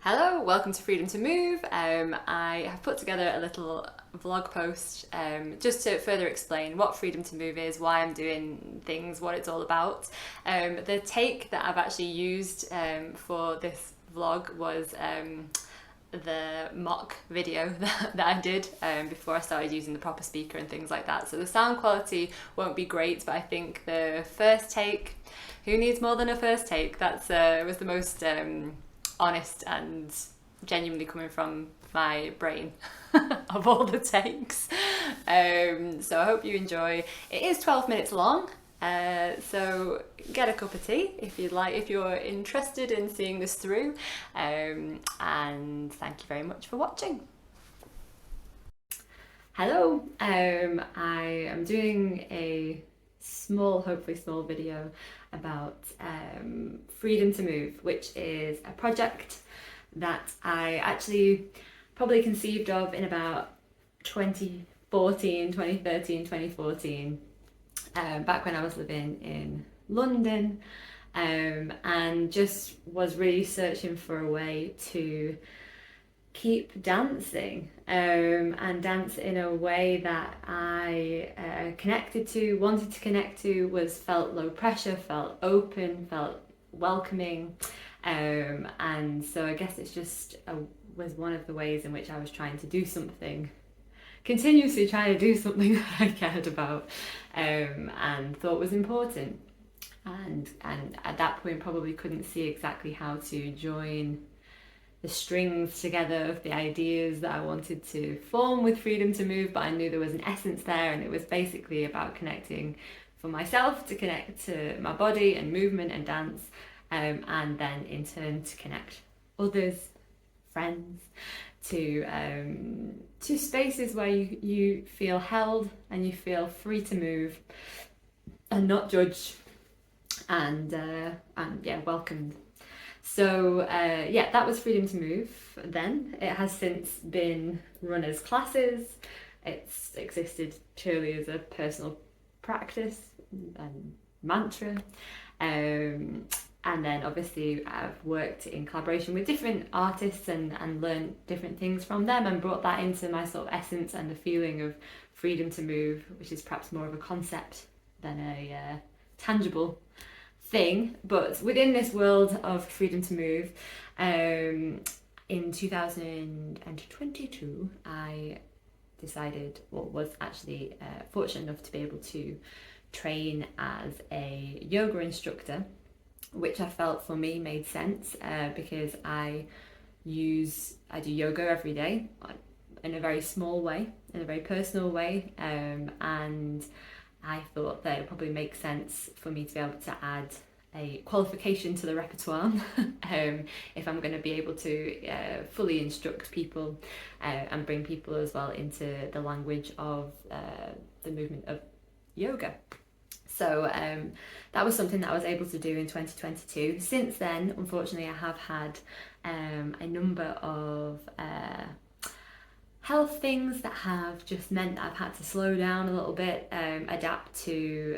Hello, welcome to Freedom to Move. I have put together a little vlog post just to further explain what Freedom to Move is, why I'm doing things, what it's all about. The take that I've actually used for this vlog was the mock video that I did before I started using the proper speaker and things like that. So the sound quality won't be great, but I think the first take, who needs more than a first take? That's was the most honest and genuinely coming from my brain of all the takes. So I hope you enjoy. It is 12 minutes long, so get a cup of tea if you'd like, if you're interested in seeing this through, and thank you very much for watching. Hello, I am doing a hopefully small video about Freedom to Move, which is a project that I actually probably conceived of in about 2014, 2014, back when I was living in London, and just was really searching for a way to keep dancing and dance in a way that I connected to, wanted to connect to, felt low pressure, felt open, felt welcoming, and so I guess it's just was one of the ways in which I was trying to do something, continuously trying to do something that I cared about and thought was important, and at that point probably couldn't see exactly how to join the strings together of the ideas that I wanted to form with Freedom to Move, but I knew there was an essence there, and it was basically about connecting for myself, to connect to my body and movement and dance, and then in turn to connect others, friends, to spaces where you feel held and you feel free to move and not judged and welcomed. So yeah, that was Freedom to Move then. It has since been run as classes. It's existed purely as a personal practice and mantra. And then obviously I've worked in collaboration with different artists and learned different things from them and brought that into my sort of essence and the feeling of Freedom to Move, which is perhaps more of a concept than a tangible thing. But within this world of Freedom to Move, in 2022 I decided, or was actually fortunate enough to be able to train as a yoga instructor, which I felt for me made sense because I do yoga every day in a very small way, in a very personal way, and I thought that it would probably make sense for me to be able to add a qualification to the repertoire if I'm going to be able to fully instruct people and bring people as well into the language of the movement of yoga. So that was something that I was able to do in 2022. Since then, unfortunately, I have had a number of health things that have just meant that I've had to slow down a little bit, adapt to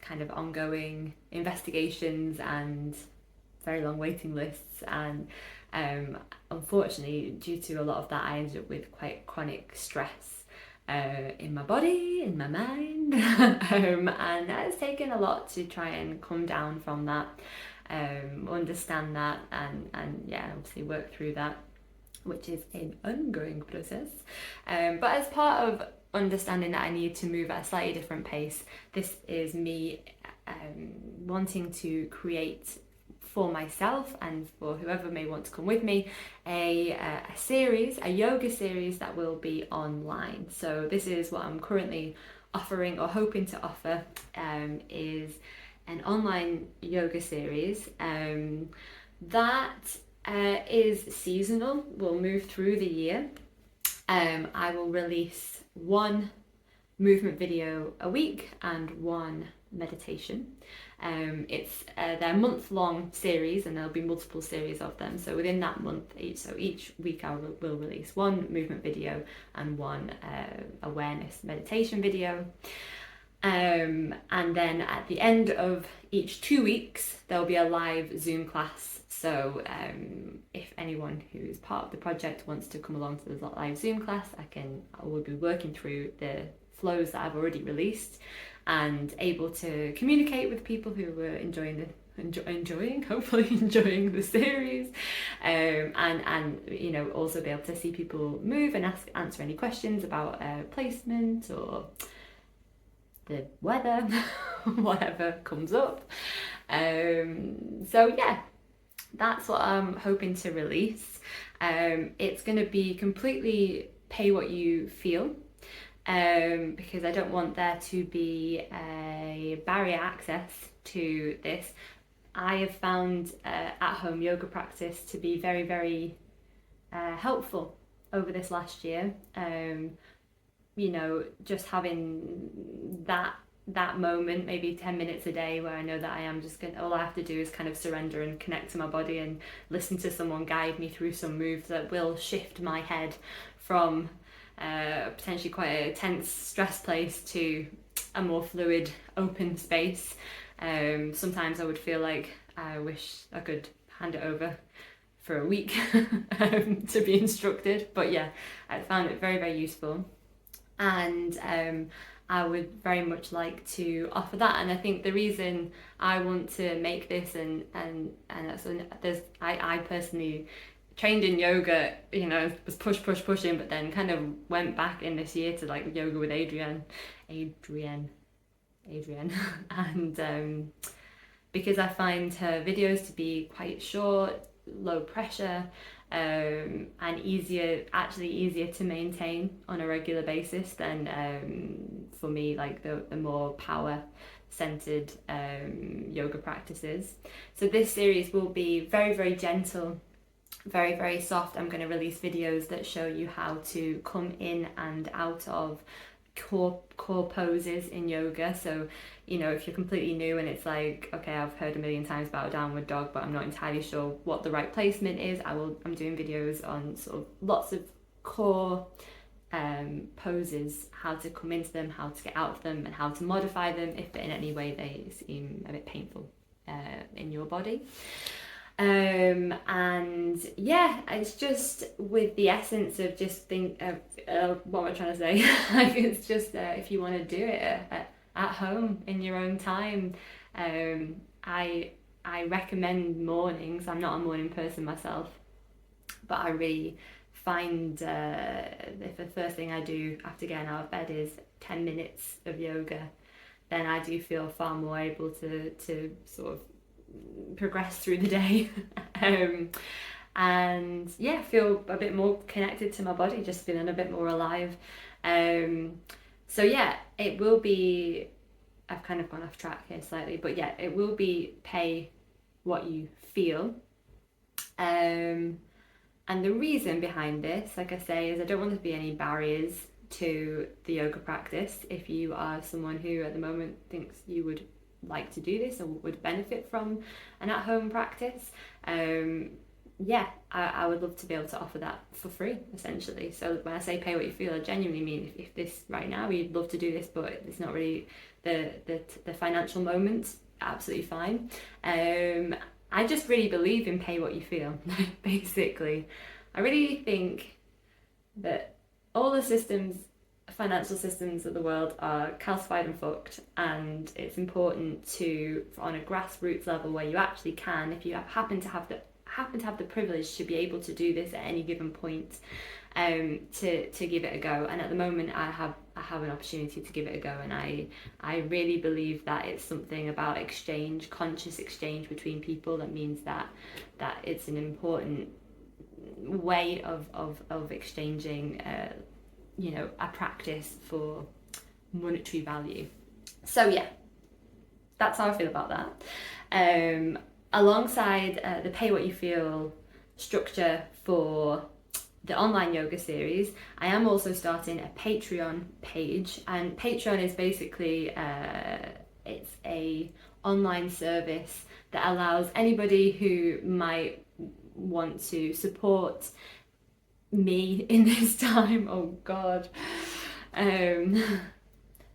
kind of ongoing investigations and very long waiting lists, and unfortunately, due to a lot of that, I ended up with quite chronic stress in my body, in my mind, and it's taken a lot to try and come down from that, understand that, and yeah, obviously work through that, which is an ongoing process. But as part of understanding that I need to move at a slightly different pace, this is me wanting to create for myself and for whoever may want to come with me a yoga series that will be online. So this is what I'm currently offering, or hoping to offer, is an online yoga series that is seasonal, will move through the year. I will release one movement video a week and one meditation. They're month-long series, and there'll be multiple series of them. So within that month, each week I will release one movement video and one awareness meditation video. And then at the end of each 2 weeks, there'll be a live Zoom class. So if anyone who is part of the project wants to come along to the live Zoom class, I will be working through the flows that I've already released and able to communicate with people who were hopefully enjoying the series, and you know, also be able to see people move and answer any questions about placement or the weather, whatever comes up. So yeah, that's what I'm hoping to release. It's going to be completely pay what you feel, because I don't want there to be a barrier access to this. I have found at-home yoga practice to be very, very helpful over this last year. You know, just having that moment, maybe 10 minutes a day, where I know that I am just going, all I have to do is kind of surrender and connect to my body and listen to someone guide me through some moves that will shift my head from potentially quite a tense, stress place to a more fluid, open space. Sometimes I would feel like I wish I could hand it over for a week to be instructed, but yeah, I found it very, very useful. And I would very much like to offer that. And I think the reason I want to make this and I personally trained in yoga, you know, was pushing, but then kind of went back in this year to like yoga with Adrienne, and because I find her videos to be quite short, low pressure, and actually easier to maintain on a regular basis than for me, like the more power centered yoga practices. So this series will be very, very gentle, very, very soft. I'm going to release videos that show you how to come in and out of core poses in yoga. So, you know, if you're completely new and it's like, okay, I've heard a million times about a downward dog, but I'm not entirely sure what the right placement is, I'm doing videos on sort of lots of core poses, how to come into them, how to get out of them, and how to modify them if in any way they seem a bit painful in your body. And yeah, it's just with the essence of just what am I trying to say? Like, it's just if you want to do it at home in your own time. I recommend mornings. I'm not a morning person myself, but I really find if the first thing I do after getting out of bed is 10 minutes of yoga, then I do feel far more able to sort of progress through the day. And yeah, feel a bit more connected to my body, just feeling a bit more alive. So yeah, it will be, I've kind of gone off track here slightly, but yeah, it will be pay what you feel. And the reason behind this, like I say, is I don't want there to be any barriers to the yoga practice. If you are someone who at the moment thinks you would like to do this or would benefit from an at-home practice, yeah, I would love to be able to offer that for free, essentially. So when I say pay what you feel, I genuinely mean if this right now, you'd love to do this, but it's not really the financial moment, absolutely fine. I just really believe in pay what you feel, basically. I really think that all the financial systems of the world are calcified and fucked, and it's important to, on a grassroots level where you actually can, if you happen to have the privilege to be able to do this at any given point, to give it a go. And at the moment I have an opportunity to give it a go, and I really believe that it's something about exchange, conscious exchange between people, that means that it's an important way of exchanging you know, a practice for monetary value. So yeah, that's how I feel about that. Alongside the pay what you feel structure for the online yoga series, I am also starting a Patreon page, and Patreon is basically it's a online service that allows anybody who might want to support me in this time, oh god,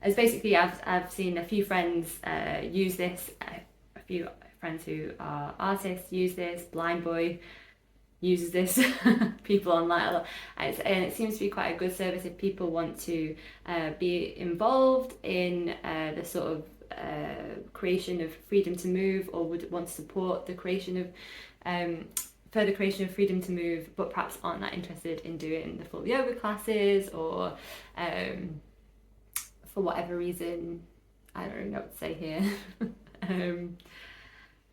as basically I've seen a few friends use this, a few friends who are artists use this, Blind Boy uses this, people online, and it seems to be quite a good service if people want to be involved in the sort of creation of Freedom to Move, or would want to support the creation of further creation of Freedom to Move, but perhaps aren't that interested in doing the full yoga classes, or for whatever reason, I don't really know what to say here.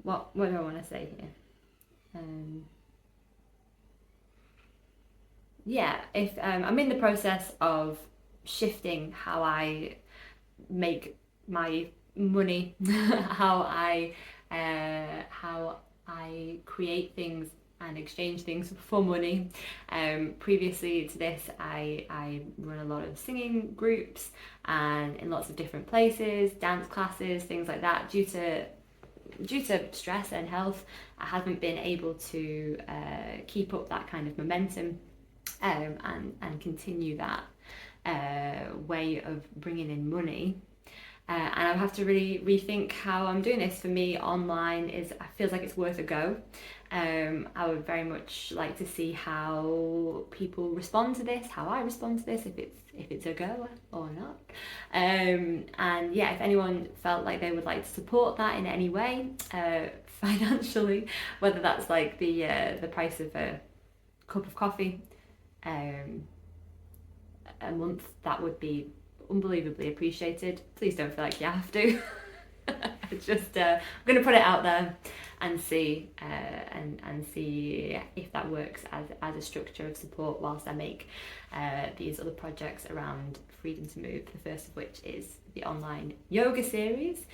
What do I want to say here? Yeah, if I'm in the process of shifting how I make my money, how I create things and exchange things for money. Previously to this, I run a lot of singing groups and in lots of different places, dance classes, things like that. Due to stress and health, I haven't been able to keep up that kind of momentum and continue that way of bringing in money. And I have to really rethink how I'm doing this. For me, online feels like it's worth a go. I would very much like to see how people respond to this, how I respond to this, if it's a go or not. And yeah, if anyone felt like they would like to support that in any way, financially, whether that's like the price of a cup of coffee a month, that would be unbelievably appreciated. Please don't feel like you have to. It's just I'm going to put it out there and see and see if that works as a structure of support whilst I make these other projects around Freedom to Move, the first of which is the online yoga series.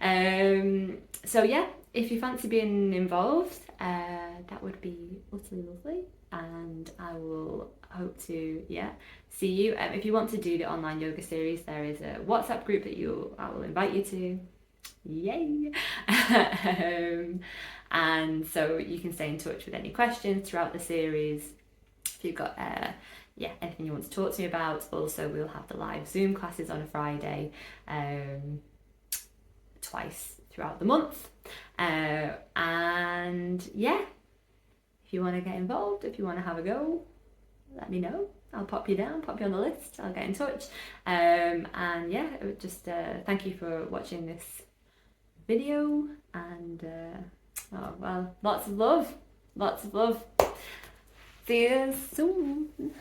So yeah, if you fancy being involved, that would be utterly lovely, and I will hope to see you. If you want to do the online yoga series, there is a WhatsApp group that I will invite you to. Yay! And so you can stay in touch with any questions throughout the series. If you've got anything you want to talk to me about. Also, we'll have the live Zoom classes on a Friday, twice throughout the month. And yeah, if you want to get involved, if you want to have a go, let me know. I'll pop you down, pop you on the list. I'll get in touch. And yeah, just thank you for watching this video, and lots of love. See you soon.